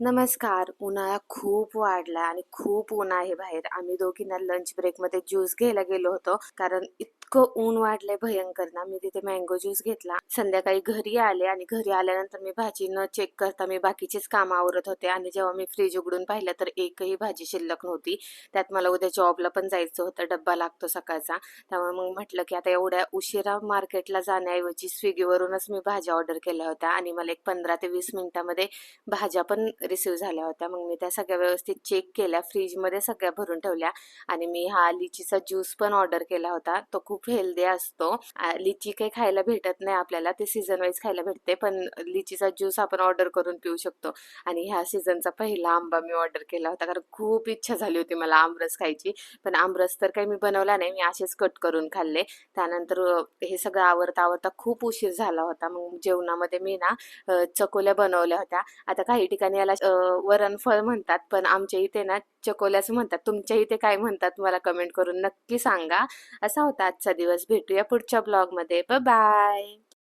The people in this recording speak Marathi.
नमस्कार. उन्हाळा खूप वाढला आणि खूप ऊन आहे बाहेर. आम्ही दोघींना लंच ब्रेकमध्ये ज्यूस घ्यायला गेलो होतो. कारण इतकं ऊन वाढलंय भयंकर ना. मी तिथे मँगो ज्यूस घेतला. संध्याकाळी घरी आले आणि घरी आल्यानंतर मी भाजी न चेक करता मी बाकीचीच कामं आवरत होते आणि जेव्हा मी फ्रीज उघडून पाहिलं तर एकही भाजी शिल्लक नव्हती. त्यात मला उद्या जॉबला पण जायचं होतं. डब्बा लागतो सकाळचा. त्यामुळे मग म्हटलं की आता एवढ्या उशिरा मार्केटला जाण्याऐवजी स्विगीवरूनच मी भाज्या ऑर्डर केल्या होत्या आणि मला एक 15 ते 20 मिनिटामध्ये भाज्या पण रिसीव झाल्या होत्या. मग मी त्या सगळ्या व्यवस्थित चेक केल्या, फ्रीजमध्ये सगळ्या भरून ठेवल्या आणि मी हा लिचीचा ज्यूस पण ऑर्डर केला होता. तो खूप हेल्दी असतो. लिची काही खायला भेटत नाही आपल्याला, ते सीझन वाईज खायला भेटते, पण लिचीचा ज्यूस आपण ऑर्डर करून पिऊ शकतो. आणि ह्या सीझनचा पहिला आंबा मी ऑर्डर केला होता, कारण खूप इच्छा झाली होती मला आमरस खायची. पण आमरस तर काही मी बनवला नाही, मी असेच कट करून खाल्ले. त्यानंतर हे सगळं आवरता आवरता खूप उशीर झाला होता. मग जेवणामध्ये मी ना चकोल्या बनवल्या होत्या. आता काही ठिकाणी याला वरणफळ म्हणतात, पण आमच्या इथे ना चकोल्याच म्हणतात. तुमच्या इथे काय म्हणतात मला कमेंट करून नक्की सांगा. असा होता आजचा दिवस. भेटूया पुढच्या ब्लॉगमध्ये. Bye bye.